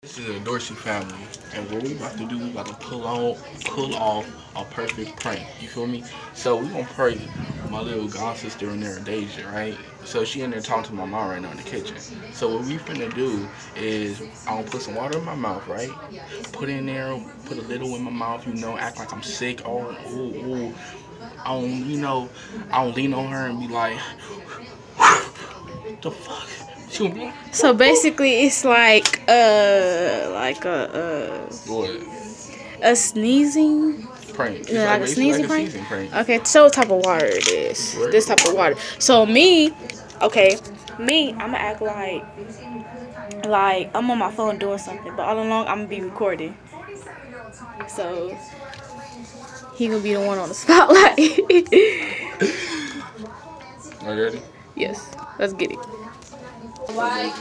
This is a Dorsey family, and what we about to do, we about to pull off a perfect prank. You feel me? So we gonna prank my little god sister in there, Deja, right? So she in there talking to my mom right now in the kitchen. So what we finna do is I'm gonna put some water in my mouth, right? Put it in there, put a little in my mouth, you know, act like I'm sick. Oh, ooh, ooh. I don't, you know, I don't lean on her and be like, what the fuck? So basically, it's like a sneezing prank. Yeah, like a sneezing prank. Okay, so what type of water it is? This type of water. So me, I'ma act like I'm on my phone doing something, but all along I'm gonna be recording. So he gonna be the one on the spotlight. Are you ready? Yes, let's get it. Why am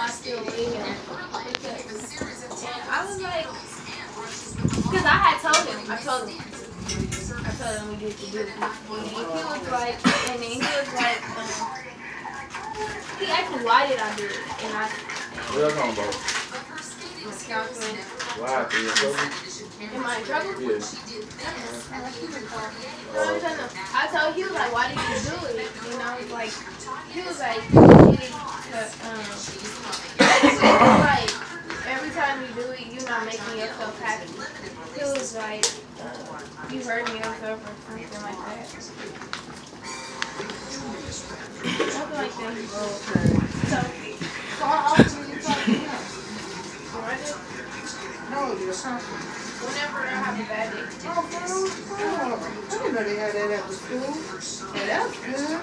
I still leaving? And I was like, because I told him we did to do it. And he was like, he asked me why did I do it? And what are you talking about? Counseling. Why? Are you in trouble? Am I in trouble? Yeah. I told he was like, why did you do it? And I was like, he was like, like every time you do it, you're not making yourself happy. He was like, you hurting yourself or something like that. Something like that. So how often do you talk to him? No, you're not. Whenever I have a bad day. Oh, I didn't know they had that at the school. Yeah, that's good.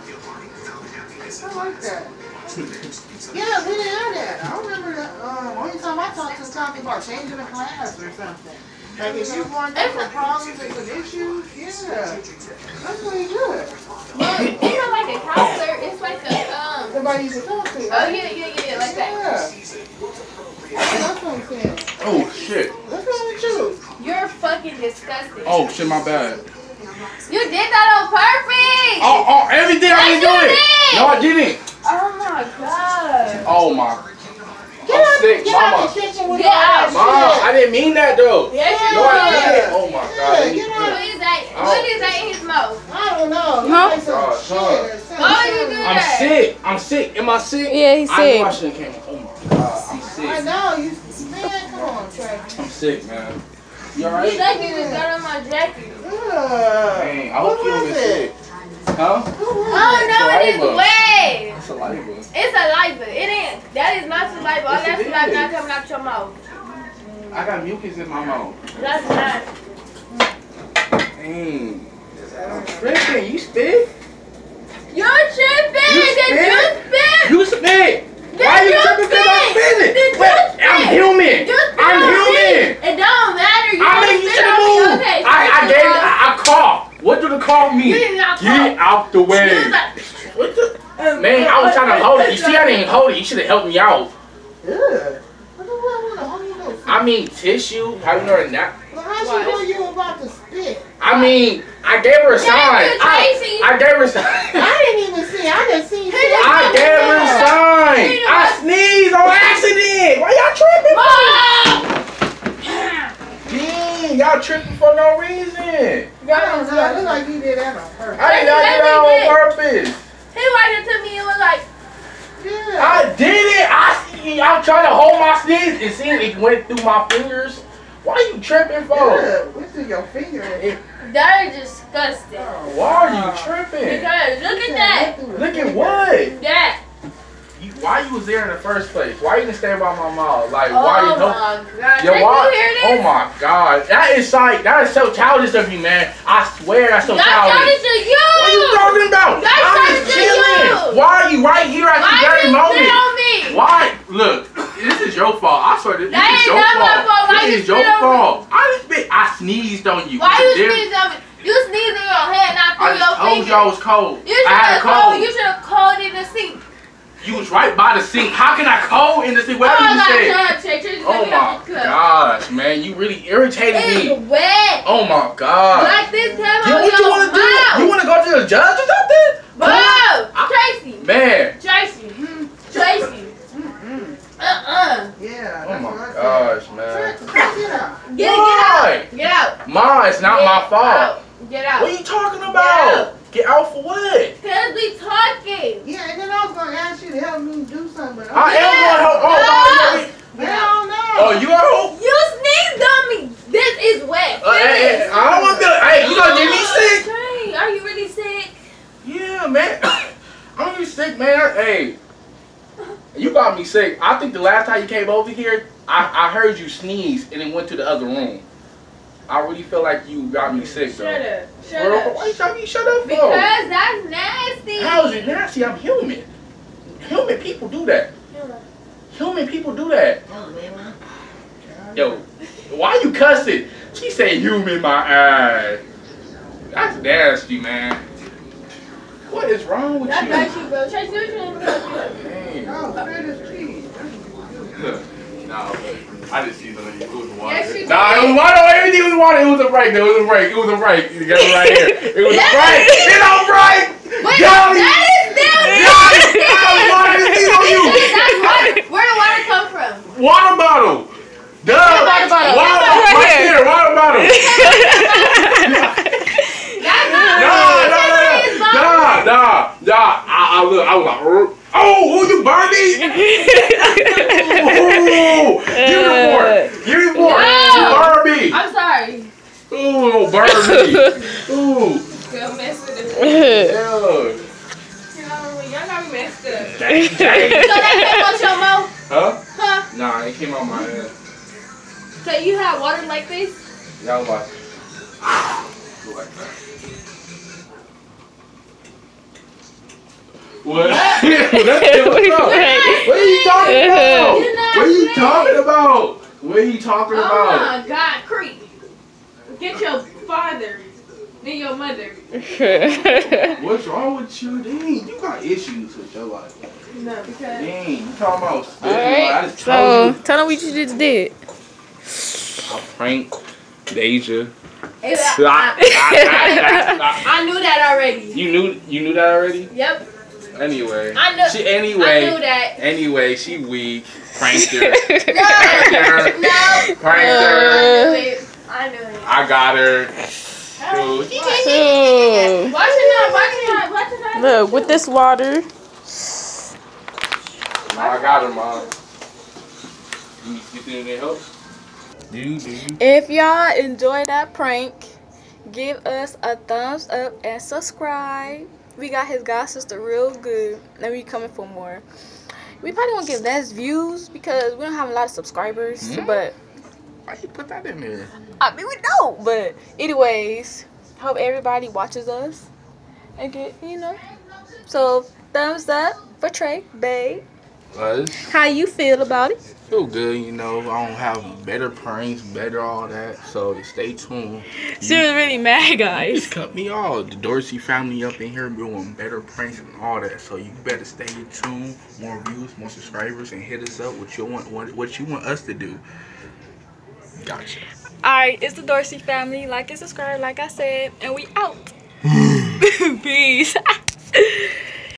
I like that. Yeah, we didn't have that. I remember that. Only time I talked to talking about changing the class or something. Like if you're going through some problems and some issues, yeah, that's really good. But it's not like a counselor. It's like a Somebody you can talk to. Right? Oh yeah, like that. Yeah. That's what I'm saying. Oh shit. What's wrong with you? You're fucking disgusting. Oh shit, my bad. You did that on purpose. Oh, everything I didn't do it. No, I didn't. Oh my god. Oh my. I'm sick, mama. Mom, I didn't mean that though. Yes, you No, I did. didn't. Oh my god. Yeah, What is that in his mouth? I don't know. Huh? Like some shit or something. Why would you do that? I'm sick. Am I sick? Yeah, he's I sick. know I shouldn't came. Oh my god, I'm sick. I know. Man, come on, Trey. I'm sick, man. You You alright? like you just got on my jacket. Dang, I hope you don't get sick. Huh? Oh no, it is wet. Saliva. It's saliva. It ain't. That is not saliva. All Yes, that it saliva is. not coming out your mouth. I got mucus in my mouth. That's not. Dang. I'm tripping. You spit? You're tripping. You Did you spit? spit? You spit. Why are you tripping because I'm spitting? Did you Wait, spit? I'm human. You spit I'm on me. human. It don't matter. You I don't mean, you spit should on me. move. Okay, I coughed. What do the cough mean? You did not Get cough. out the way. You was like, What the? Man, I was trying to hold it. You see, I didn't hold it. You should have helped me out. Yeah. What the hell you know? I mean, tissue. How you know that? Well, how she know you about to spit? I mean, I gave her a sign. Tracy. I gave her a sign. I didn't even see. I didn't see. I gave her a sign. I sneezed on accident. Why y'all tripping? Dang, y'all tripping for no reason. I don't know. It looked like you did that on purpose. I did not do that on purpose. He walked up to me and was like, Yeah. I did it. I'm trying to hold my sneeze and see it went through my fingers. Why are you tripping for? Yeah. Went through your finger. that is disgusting. Why are you tripping? Because look at that. Look at what? That. Why you was there in the first place? Why you didn't stay by my mom? Like, why Oh you my god. Yo, Did why? you hear this? Oh my god. That is so childish of you, man. I swear that's so That's childish. childish to you. What are you talking about? That's I'm childish just to chilling. you. Why are you right here at Why the very you moment? spit on me? Why? Look, this is your fault. I swear this That is ain't your not my fault. fault. Why you This is your spit on me? fault. I sneezed on you. Why you There- sneezing on me? You sneezed in your head, not I through just your told fingers. you I was cold. You I had a should cold. have called in the sink. You was right by the sink. How can I cold in the sink? Whatever you said. Oh my gosh, man. You really irritated It's me. wet. Oh my god. Like this time Yo, what you want to do? You want to go to the judge or something? Bro, Tracy. Man. Tracy. Tracy. Yeah. Oh That's my what I god. gosh, man. Get out. Get out. Ma, it's not my fault. Get out. What are you talking about? Get out for what? Cause we talking. Yeah, and then I was gonna ask you to help me do something. But I am going home. Oh, no. Hell no. Oh, you at home? You sneezed on me. This is wet. Hey, I don't want to. Hey, you gonna get me sick? Dang, are you really sick? Yeah, man. I'm really sick, man. Hey, you got me sick. I think the last time you came over here, I heard you sneeze and then went to the other room. I really feel like you got me sick, though. Shut up. Shut Bro, up. why you telling me shut up for? Because that's nasty. How is it nasty? I'm human. Human people do that. Human people do that. Yo, why you cussing? She said human my ass. That's nasty, man. What is wrong with That's you? like you, bro. Tracy, what you doing? Dang. Oh, spit his cheese. Nah, but I just see something. It was water. Yes, you Nah, did. it was water. Everything was water. It was a break. It was a break. It was a break. You got it right here. It was a break. It don't break. Wait, Golly. that is still Water is on you. That's water. Where did water come from? Water bottle. Duh. Water bottle. Water bottle. Right Right here. there. Water bottle. That's not Nah. Look, I was like, oh, you burned me? Ooh, give me the fork. Give me the fork. No. You burned me. I'm sorry. Ooh, don't burn me. Ooh. Don't mess with it. Yeah. Y'all got me messed up. Dang. So that came out your mouth? Huh? Huh? Nah, it came out my head. So you have water like this? Yeah, I was like, go like that. What? What are you talking about? You're not What are you playing. talking about? What are you talking Oh about? my God, creep. Get your father, then your mother. What's wrong with you, Dean? You got issues with your life. No, because Dean, you talking about spitting? Alright, I just so told you. tell them what you just did. I pranked Deja. I knew that already. You knew that already? Yep. Anyway. I knew. She I knew that. Anyway, she weak. Pranked her. No. Pranked I her. knew it. I knew it. I got her. Ooh. Watch it now. Watch it now. Watch it now. Look, with this water. I got her, Mom. You think it helps? Do you? If y'all enjoyed that prank, give us a thumbs up and subscribe. We got his god sister real good, and we coming for more. We probably won't get less views because we don't have a lot of subscribers, but Why you put that in there? I mean we don't. But anyways, hope everybody watches us and get So thumbs up for Trey, babe. How you feel about it? Feel good, I don't have better pranks, better all that. So stay tuned. She was really mad, guys. Just cut me off. The Dorsey family up in here doing better pranks and all that. So you better stay tuned. More views, more subscribers, and hit us up what you want us to do. Gotcha. Alright, it's the Dorsey family. Like and subscribe, like I said, and we out. Peace.